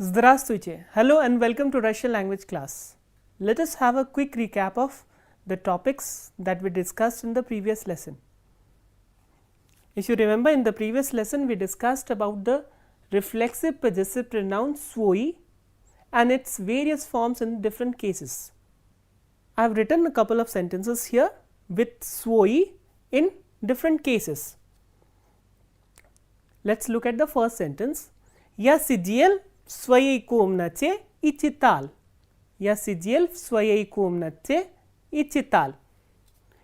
Здравствуйте. Hello and welcome to Russian language class. Let us have a quick recap of the topics that we discussed in the previous lesson. If you remember, in the previous lesson we discussed about the reflexive possessive pronoun swoi and its various forms in different cases. I have written a couple of sentences here with swoi in different cases. Let us look at the first sentence. Я сидел в своей комнате и читал. Я сидел в своей комнате и читал.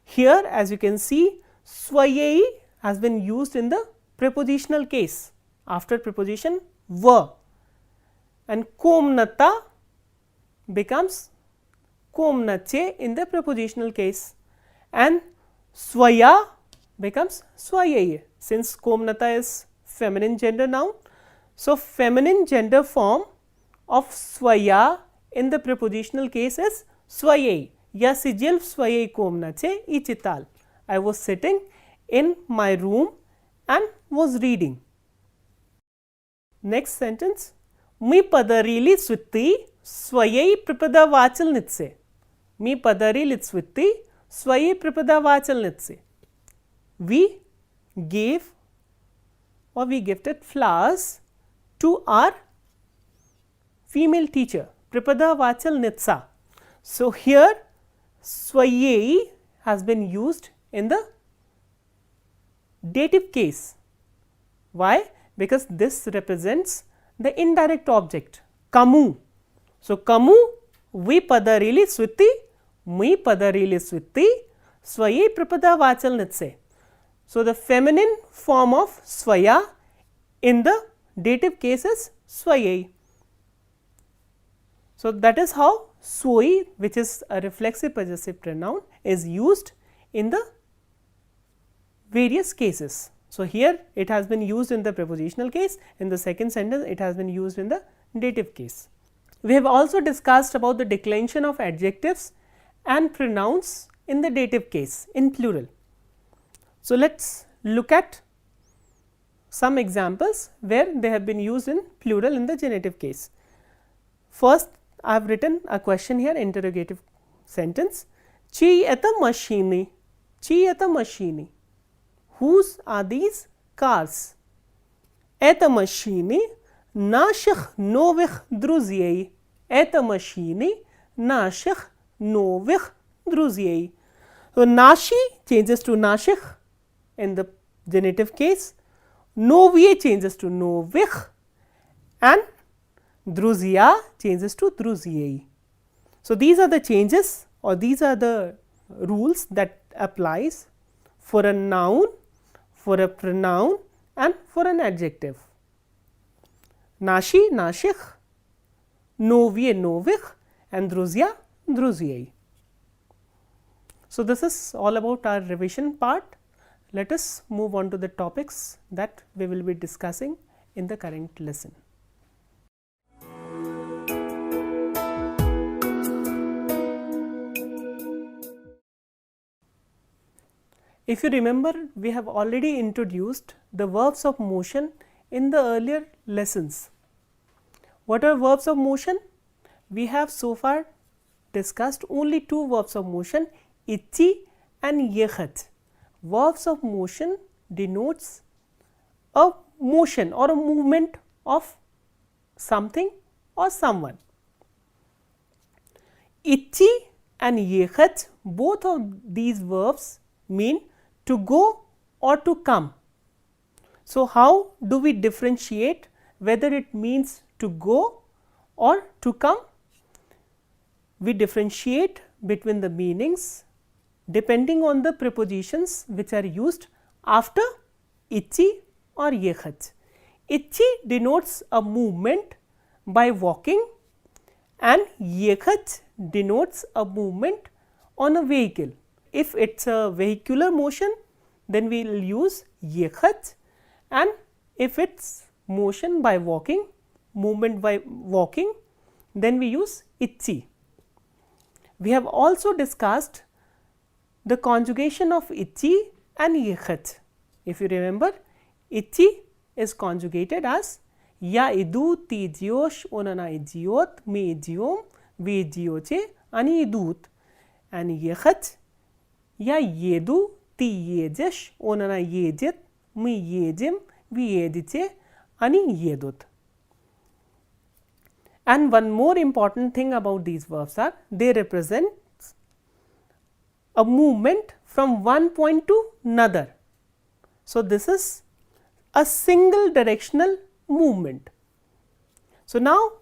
Here, as you can see, своей has been used in the prepositional case after preposition в, and комната becomes комнате in the prepositional case, and своя becomes своей since комната is feminine gender noun. So, feminine gender form of своя in the prepositional case is своей. Я сидел в своей комнате и читал. I was sitting in my room and was reading. Next sentence. Мы подарили цветы своей преподавательнице. Мы подарили цветы своей преподавательнице. We gave or we gifted flowers to our female teacher, преподавательница. So, here своей has been used in the dative case. Why? Because this represents the indirect object, кому. So, кому вы подарили цветы, мы подарили цветы своей преподавательнице. So, the feminine form of своя in the dative case is своей. So, that is how swoi, which is a reflexive possessive pronoun, is used in the various cases. So, here it has been used in the prepositional case, in the second sentence it has been used in the dative case. We have also discussed about the declension of adjectives and pronouns in the dative case in plural. So, let us look at some examples where they have been used in plural in the genitive case. First, I have written a question here, interrogative sentence. Чьи это машины? Чьи это машины? Whose are these cars? Это машины наших новых друзей. Это машины наших новых друзей. So, наши changes to наших in the genitive case. Новые changes to новых and друзья changes to друзей. So, these are the changes or these are the rules that applies for a noun, for a pronoun and for an adjective. Наши, наших, новые, новых and друзья, друзей. So, this is all about our revision part. Let us move on to the topics that we will be discussing in the current lesson. If you remember, we have already introduced the verbs of motion in the earlier lessons. What are verbs of motion? We have so far discussed only two verbs of motion, идти and ехать. Verbs of motion denotes a motion or a movement of something or someone. Идти and ехать, both of these verbs mean to go or to come. So, how do we differentiate whether it means to go or to come? We differentiate between the meanings depending on the prepositions which are used after идти or ехать. идти denotes a movement by walking and ехать denotes a movement on a vehicle. If it is a vehicular motion, then we will use ехать, and if it is motion by walking, movement by walking, then we use идти. We have also discussed the conjugation of идти and ехать. If you remember, идти is conjugated as या इदू ती जियोश ओनना इजियोत मी इजियोम we इजियोचे आणि इदूत and yechach या येदू ती येजश ओनना येजित मी येजिम we येजिचे आणि येदुत. And one more important thing about these verbs are they represent a movement from one point to another. So, this is a single directional movement. So, now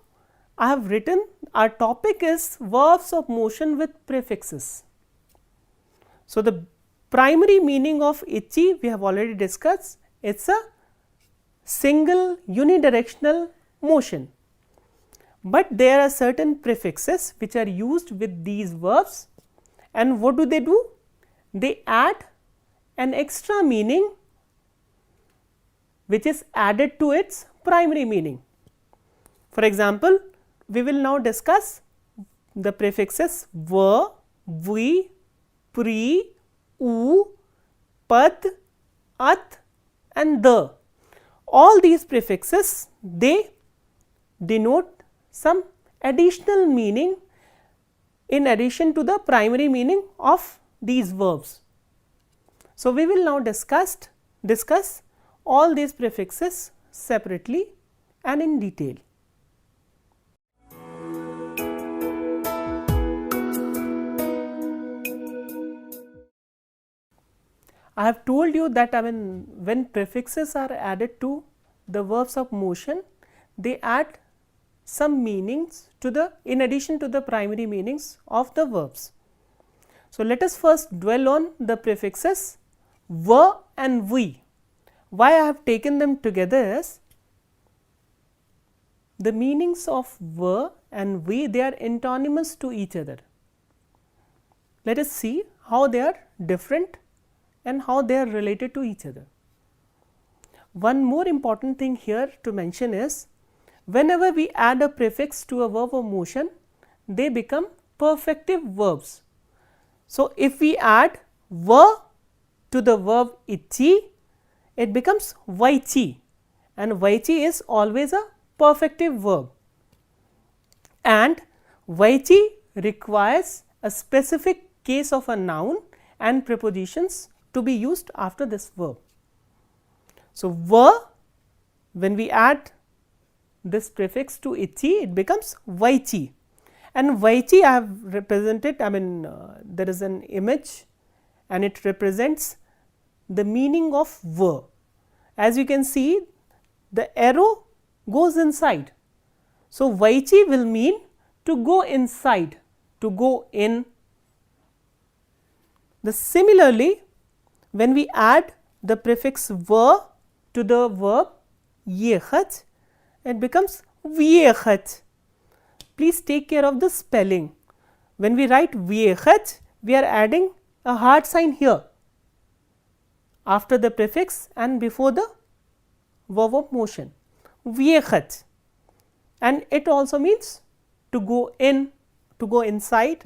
I have written our topic is verbs of motion with prefixes. So, the primary meaning of itchy we have already discussed, it is a single unidirectional motion. But there are certain prefixes which are used with these verbs, and what do? They add an extra meaning which is added to its primary meaning. For example, we will now discuss the prefixes va, vi, pri, u, pad, at and the. All these prefixes they denote some additional meaning in addition to the primary meaning of these verbs. So, we will now discuss all these prefixes separately and in detail. I have told you that when prefixes are added to the verbs of motion, they add some meanings to the in addition to the primary meanings of the verbs. So, let us first dwell on the prefixes va and vi. Why I have taken them together is the meanings of va and vi, they are antonymous to each other. Let us see how they are different and how they are related to each other. One more important thing here to mention is whenever we add a prefix to a verb of motion, they become perfective verbs. So, if we add va to the verb itchy, it becomes vaichi, and vaichi is always a perfective verb, and vaichi requires a specific case of a noun and prepositions to be used after this verb. So, va, when we add this prefix to itchy, it becomes vaichi, and vaichi I have represented, there is an image and it represents the meaning of va. As you can see, the arrow goes inside. So, vaichi will mean to go inside, to go in. Similarly, when we add the prefix va to the verb yechach, it becomes viechach. Please take care of the spelling. When we write viechach, we are adding a hard sign here after the prefix and before the verb of motion, viechach, and it also means to go in, to go inside.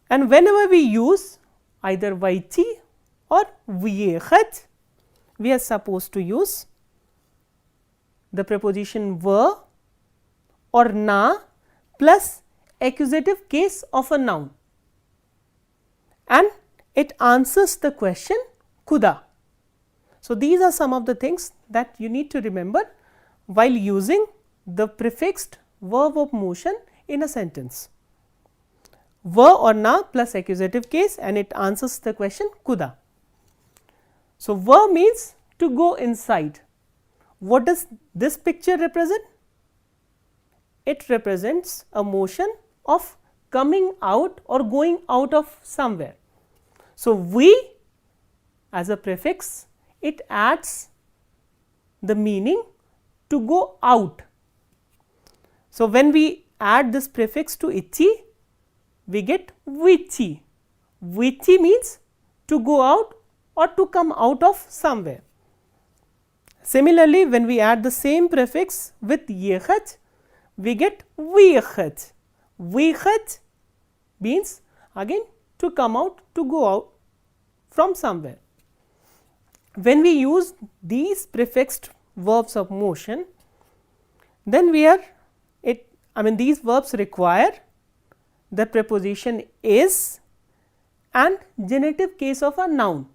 And whenever we use either vaichi or viechach, we are supposed to use the preposition va or na plus accusative case of a noun, and it answers the question kuda. So, these are some of the things that you need to remember while using the prefixed verb of motion in a sentence. Va or na plus accusative case, and it answers the question kuda. So, va means to go inside. What does this picture represent? It represents a motion of coming out or going out of somewhere. So, we as a prefix, it adds the meaning to go out. So, when we add this prefix to itchy, we get vichi. Vichi means to go out or to come out of somewhere. Similarly, when we add the same prefix with yechach, we get viechach. Viechach means again to come out, to go out from somewhere. When we use these prefixed verbs of motion, then these verbs require the preposition is and genitive case of a noun.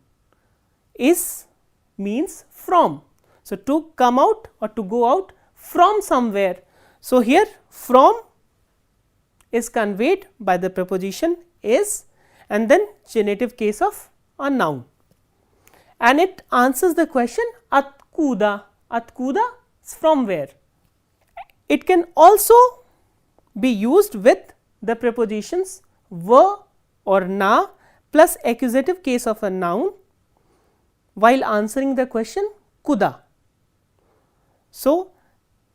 Is means from. So, to come out or to go out from somewhere. So, here from is conveyed by the preposition is and then genitive case of a noun, and it answers the question at kuda. At kuda is from where. It can also be used with the prepositions wa or na plus accusative case of a noun while answering the question kuda. So,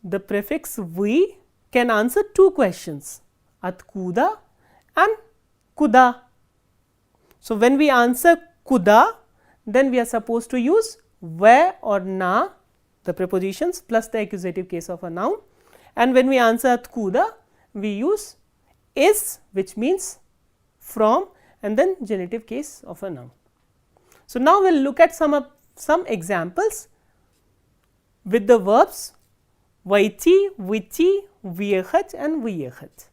the prefix vi can answer two questions, at kuda and kuda. So, when we answer kuda, then we are supposed to use va or na, the prepositions plus the accusative case of a noun, and when we answer at kuda, we use is, which means from, and then genitive case of a noun. So, now we will look at some examples with the verbs vaiti, vichi, viechat and viechat.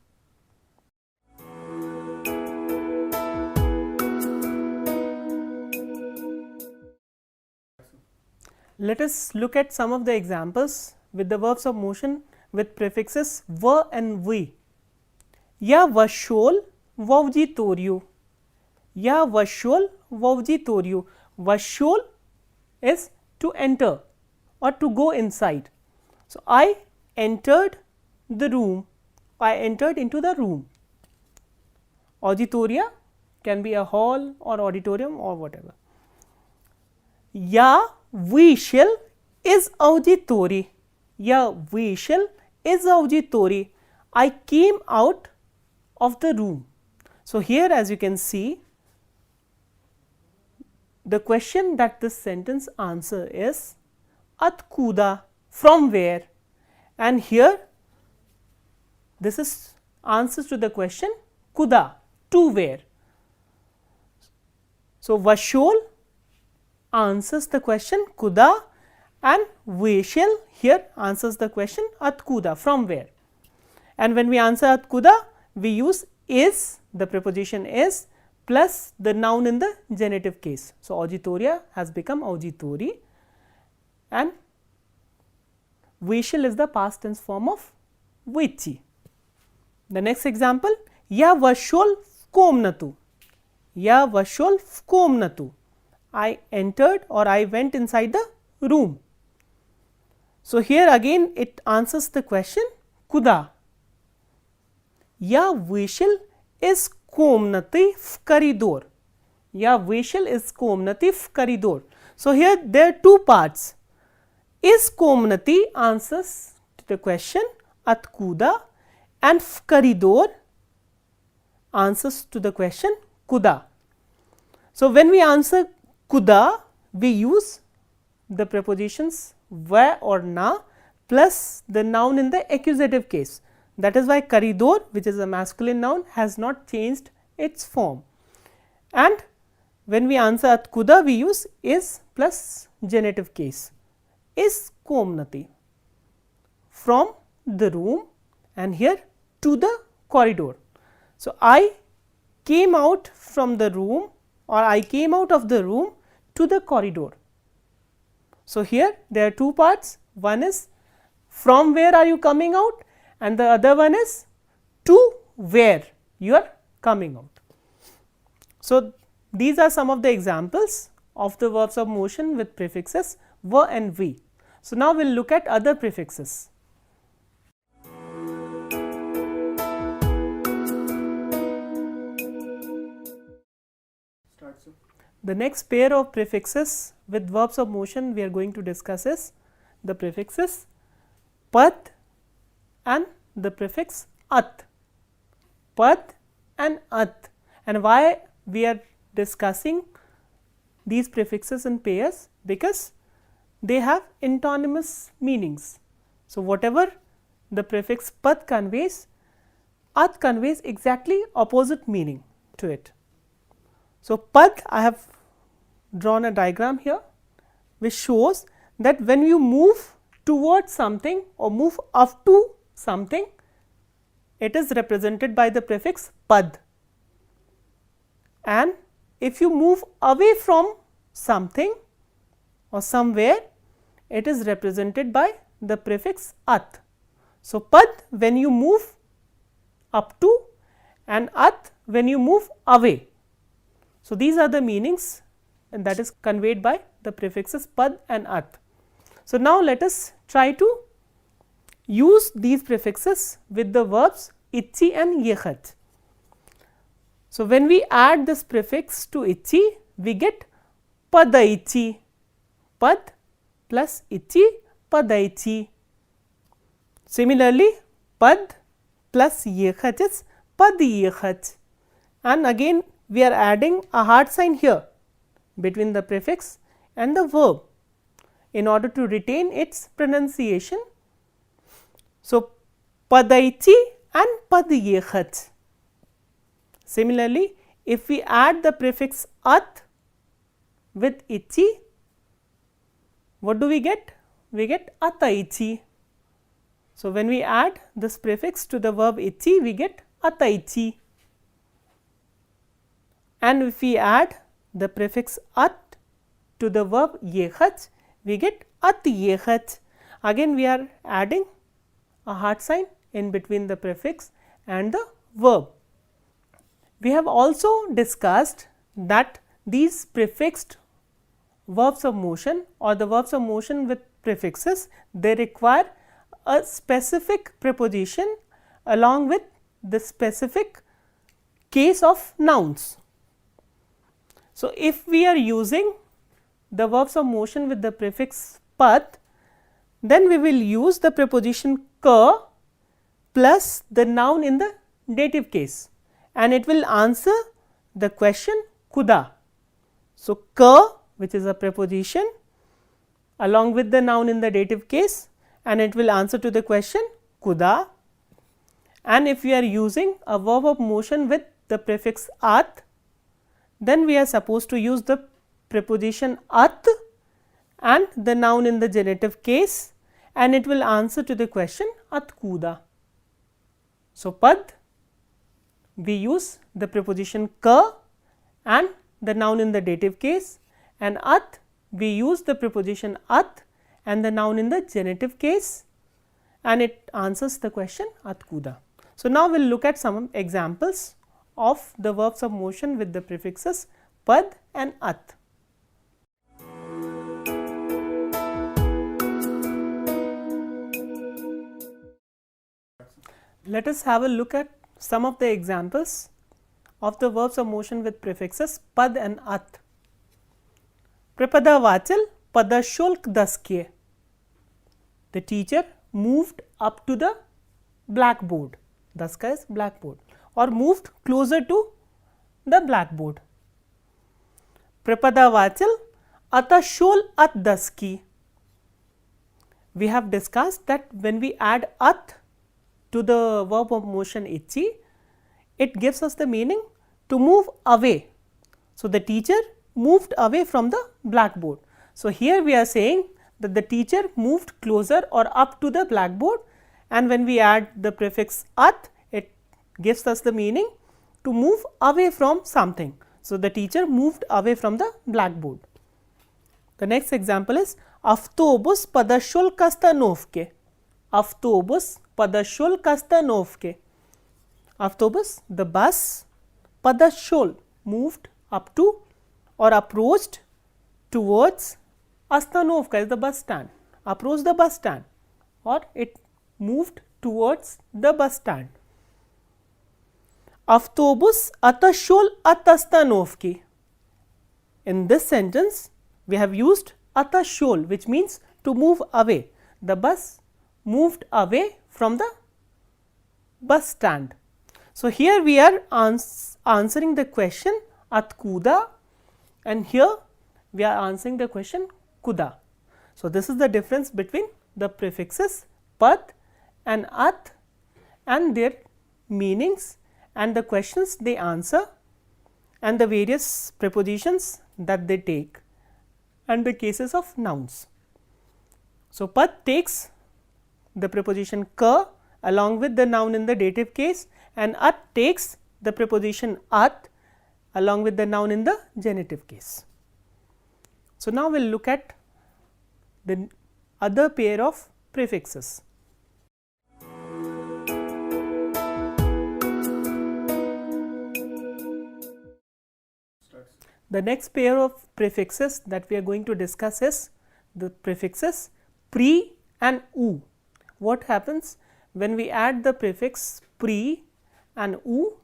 Let us look at some of the examples with the verbs of motion with prefixes va and vi. Ya vashol vauditoriu. Ya vashol vauditoriu. Vashol is to enter or to go inside. So, I entered the room, I entered into the room. Auditoria can be a hall or auditorium or whatever. Ya vishal is auditori. Ya vishal is auditori. I came out of the room. So, here as you can see, the question that this sentence answer is at kuda, from where, and here this is answers to the question kuda, to where. So, vashol answers the question kuda and vishal here answers the question at kuda, from where. And when we answer at kuda, we use is, the preposition is, plus the noun in the genitive case. So, auditoria has become auditori and vishal is the past tense form of vichi. The next example, ya vashol komnatu. Ya vashol komnatu. I entered or I went inside the room. So, here again it answers the question kuda. Ya vishal is komnati v koridor. Ya vishal is komnati v koridor. So, here there are two parts. Is komnati answers to the question at kuda and v koridor answers to the question kuda. So, when we answer kuda, we use the prepositions va or na plus the noun in the accusative case. That is why koridor, which is a masculine noun, has not changed its form. And when we answer at kuda, we use is plus genitive case. Is komnati, from the room and here to the corridor. So, I came out from the room or I came out of the room to the corridor. So, here there are two parts, one is from where are you coming out and the other one is to where you are coming out. So, these are some of the examples of the verbs of motion with prefixes va and vi. So, now we will look at other prefixes. The next pair of prefixes with verbs of motion we are going to discuss is the prefixes pad and the prefix at. Pad and at, and why we are discussing these prefixes in pairs? Because they have antonymous meanings. So, whatever the prefix pad conveys, at conveys exactly opposite meaning to it. So, pad, I have drawn a diagram here which shows that when you move towards something or move up to something, it is represented by the prefix pad, and if you move away from something or somewhere, it is represented by the prefix at. So, pad when you move up to and at when you move away. So, these are the meanings and that is conveyed by the prefixes pad and at. So, now let us try to use these prefixes with the verbs itchi and yekhat. So, when we add this prefix to itchi, we get padaichi, pad plus itchi, padaichi. Similarly, pad plus yekhat is padiyekhat, and again we are adding a hard sign here between the prefix and the verb in order to retain its pronunciation. So, padaichi and padiyekhat. Similarly, if we add the prefix at with ichi, what do we get? We get ataichi. So, when we add this prefix to the verb ichi, we get ataichi, and if we add the prefix at to the verb yekhat, we get atiyekhat. Again we are adding a hard sign in between the prefix and the verb. We have also discussed that these prefixed verbs of motion or the verbs of motion with prefixes, they require a specific preposition along with the specific case of nouns. So, if we are using the verbs of motion with the prefix pad, then we will use the preposition ka plus the noun in the dative case, and it will answer the question kuda. So, ka, which is a preposition along with the noun in the dative case, and it will answer to the question kuda. And if we are using a verb of motion with the prefix at, then we are supposed to use the preposition at and the noun in the genitive case, and it will answer to the question at kuda. So, pad we use the preposition ka and the noun in the dative case, and at we use the preposition at and the noun in the genitive case, and it answers the question at kuda. So, now we will look at some examples of the verbs of motion with the prefixes pad and at. Let us have a look at some of the examples of the verbs of motion with prefixes pad and at. Prapada vachal pada shulk daske. The teacher moved up to the blackboard. Daska is blackboard, or moved closer to the blackboard. Prapada vachal ata shol at daski. We have discussed that when we add at to the verb of motion itchi, it gives us the meaning to move away. So, the teacher moved away from the blackboard. So, here we are saying that the teacher moved closer or up to the blackboard, and when we add the prefix at, it gives us the meaning to move away from something. So, the teacher moved away from the blackboard. The next example is Avtobus pada shulk ostanovke. Avtobus pada shulk ostanovke. Avtobus, the bus, pada shol, moved up to or approached towards, ostanovka is the bus stand, approached the bus stand, or it moved towards the bus stand. Avtobus ata shol at ostanovki. In this sentence, we have used ata shol, which means to move away. The bus moved away from the bus stand. So, here we are answering the question at kuda, and here we are answering the question kuda. So, this is the difference between the prefixes pad and at and their meanings and the questions they answer and the various prepositions that they take and the cases of nouns. So, pat takes the preposition ka along with the noun in the dative case, and at takes the preposition at along with the noun in the genitive case. So, now we will look at the other pair of prefixes. The next pair of prefixes that we are going to discuss is the prefixes pre and u. What happens when we add the prefix pre and u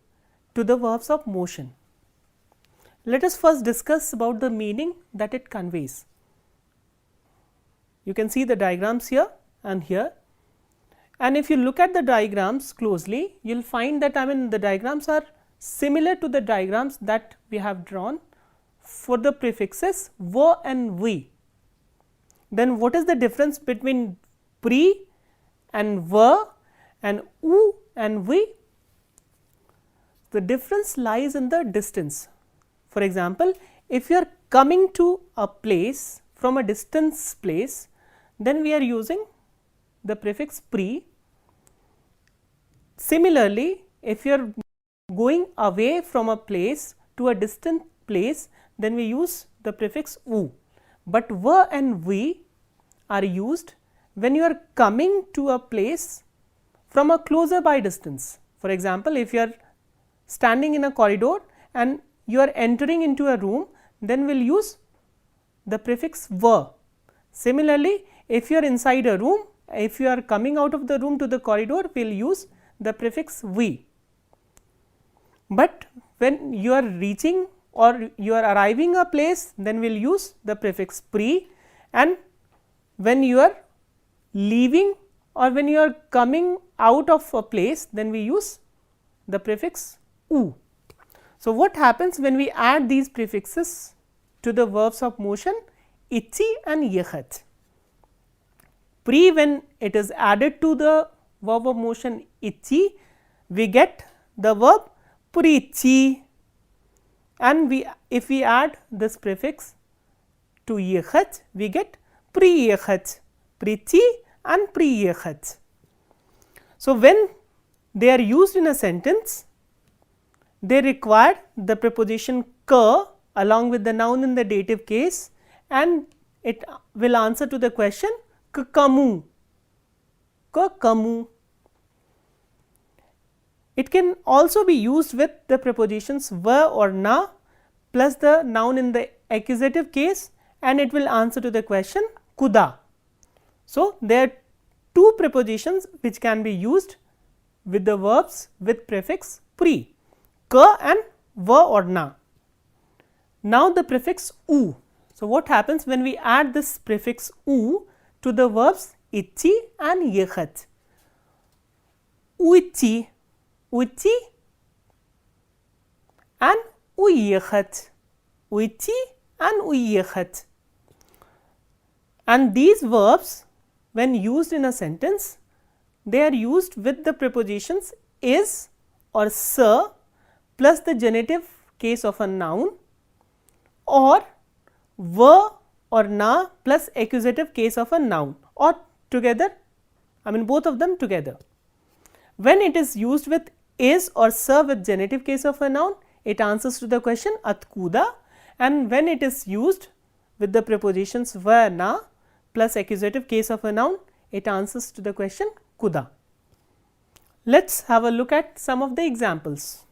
to the verbs of motion? Let us first discuss about the meaning that it conveys. You can see the diagrams here and here, and if you look at the diagrams closely, you will find that the diagrams are similar to the diagrams that we have drawn for the prefixes v and v. Then what is the difference between pre and v and u and v? The difference lies in the distance. For example, if you are coming to a place from a distance place, then we are using the prefix pre. Similarly, if you are going away from a place to a distant place, then we use the prefix u. But v and v are used when you are coming to a place from a closer by distance. For example, if you are standing in a corridor and you are entering into a room, then we will use the prefix v. Similarly, if you are inside a room, if you are coming out of the room to the corridor, we will use the prefix v. But when you are reaching or you are arriving a place, then we will use the prefix pre, and when you are leaving or when you are coming out of a place, then we use the prefix u. So, what happens when we add these prefixes to the verbs of motion ichi and yechat? Pre, when it is added to the verb of motion ichi, we get the verb prichi, and if we add this prefix to yechat, we get priyechat, prichi and priyechat. So, when they are used in a sentence, they require the preposition ka along with the noun in the dative case, and it will answer to the question kamu, kamu. It can also be used with the prepositions va or na plus the noun in the accusative case, and it will answer to the question kuda. So, there are two prepositions which can be used with the verbs with prefix pre, ka and va or na. Now, the prefix u. So, what happens when we add this prefix u to the verbs ichi and yechat? Uichi, uichi and uyechat, uichi and uyechat. And these verbs, when used in a sentence, they are used with the prepositions is or sa plus the genitive case of a noun, or va or na plus accusative case of a noun, or together, both of them together. When it is used with is or sa with genitive case of a noun, it answers to the question atkuda, and when it is used with the prepositions va, na plus accusative case of a noun, it answers to the question kuda. Let us have a look at some of the examples.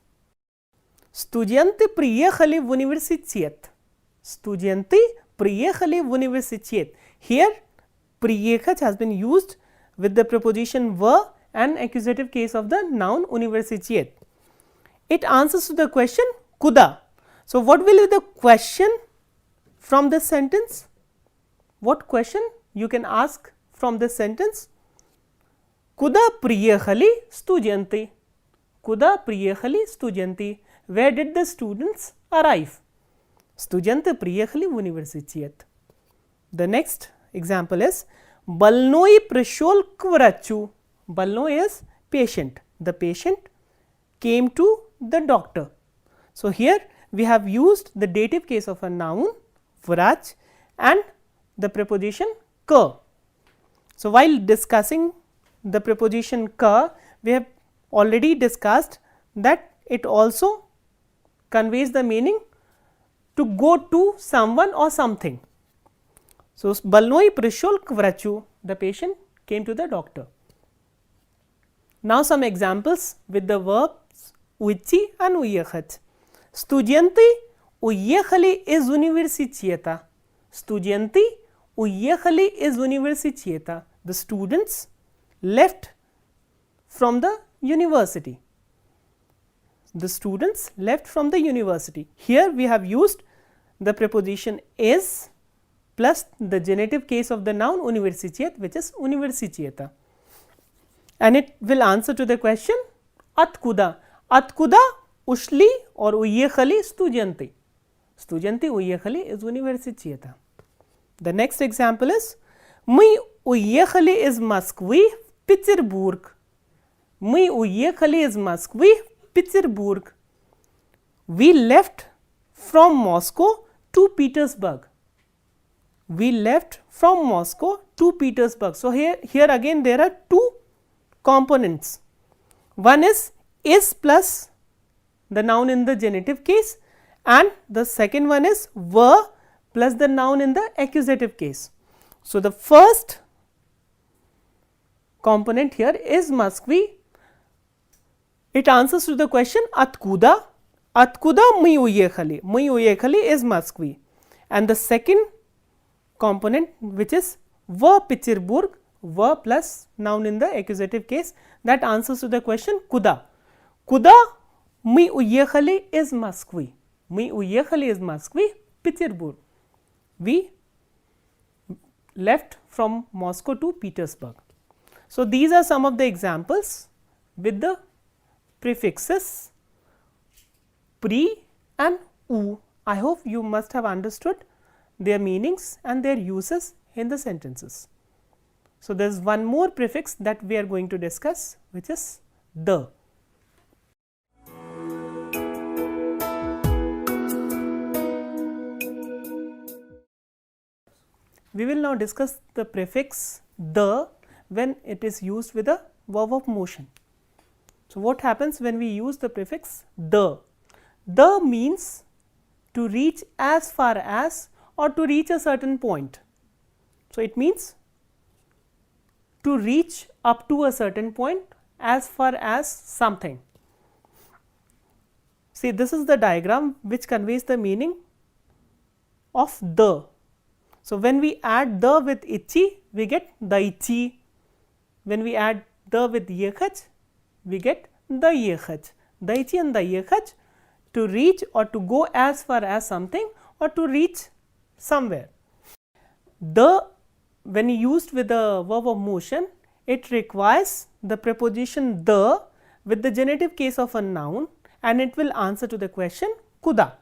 Studianti priехали в университет. Studianti priехали в университет. Here, приехать has been used with the preposition va and accusative case of the noun университет. It answers to the question kuda. So, what will be the question from this sentence? What question you can ask from this sentence? Куда приехали студенты? Куда приехали студенты? Where did the students arrive? Студенты приехали в университет. The next example is больной пришел к врачу. Больной is patient. The patient came to the doctor. So, here we have used the dative case of a noun vrach and the preposition ka. So, while discussing the preposition ka, we have already discussed that it also conveys the meaning to go to someone or something. So, balnoi prishulk vrachu, the patient came to the doctor. Now, some examples with the verbs uichi and uiechat. Studianti uiechali is universitieta. Studianti uiechali is universitieta. The students left from the university. The students left from the university. Here we have used the preposition is plus the genitive case of the noun universitiet, which is universitieta, and it will answer to the question atkuda. Atkuda ushli or uiechali studianti. Studianti uiechali is universitieta. The next example is мы уехали из Москвы в Петербург. Мы уехали из Москвы в Петербург. We left from Moscow to Petersburg. We left from Moscow to Petersburg. So, here again there are two components. One is plus the noun in the genitive case, and the second one is were plus the noun in the accusative case. So, the first component here is Moskvi. It answers to the question atkuda. Atkuda мы уехали. Мы уехали is Moskvi. And the second component, which is в Петербург, в plus noun in the accusative case, that answers to the question куда. Куда мы уехали из Москвы. Мы уехали из Москвы в Петербург. We left from Moscow to Petersburg. So, these are some of the examples with the prefixes pri and u. I hope you must have understood their meanings and their uses in the sentences. So, there is one more prefix that we are going to discuss, which is the. We will now discuss the prefix the when it is used with a verb of motion. So, what happens when we use the prefix the? The means to reach as far as or to reach a certain point. So, it means to reach up to a certain point as far as something. See, this is the diagram which conveys the meaning of the. So, when we add the with ichi, we get the ichi. When we add the with yechach, we get the yechach. The ichi and the yechach, to reach or to go as far as something or to reach somewhere. The, when used with the verb of motion, it requires the preposition the with the genitive case of a noun, and it will answer to the question kuda.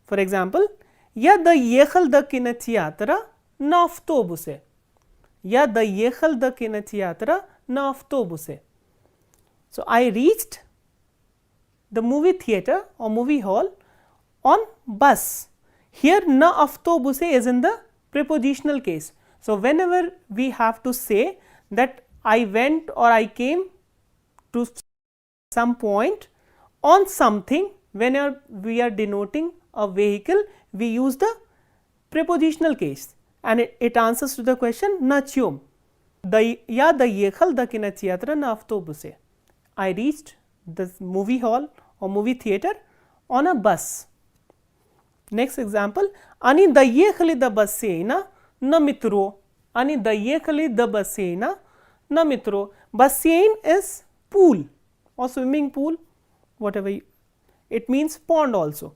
For example, я доехал до кинотеатра на автобусе. Я доехал до кинотеатра на автобусе. So, I reached the movie theatre or movie hall on bus. Here na avtobuse is in the prepositional case. So, whenever we have to say that I went or I came to some point on something, whenever we are denoting a vehicle, we use the prepositional case, and it answers to the question na чём. Я доехал до кинотеатра на автобусе. I reached the movie hall or movie theatre on a bus. Next example, они доехали до бассейна на метро. Они доехали до бассейна на метро. Bassein is pool or swimming pool, whatever it means, pond also.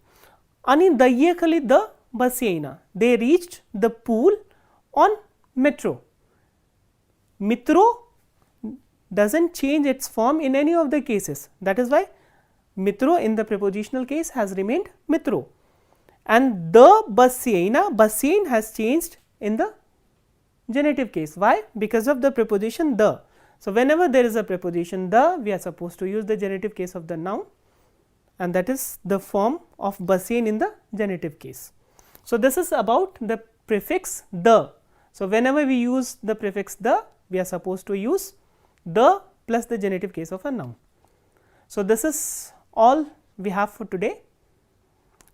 Они доехали до бассейна. They reached the pool on metro. Metro doesn't change its form in any of the cases. That is why metro in the prepositional case has remained metro, and the basseina, bassein has changed in the genitive case. Why? Because of the preposition the. So, whenever there is a preposition the, we are supposed to use the genitive case of the noun, and that is the form of bassein in the genitive case. So, this is about the prefix the. So, whenever we use the prefix the, we are supposed to use the plus the genitive case of a noun. So, this is all we have for today.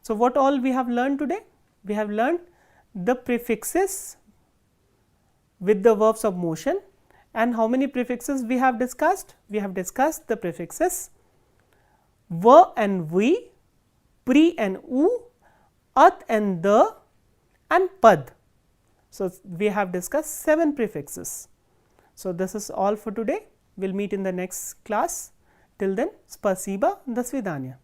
So, what all we have learned today? We have learned the prefixes with the verbs of motion, and how many prefixes we have discussed? We have discussed the prefixes v and v, pri and u, at and the, and pad. So, we have discussed 7 prefixes. So, this is all for today. We will meet in the next class. Till then, spasiba, do svidaniya.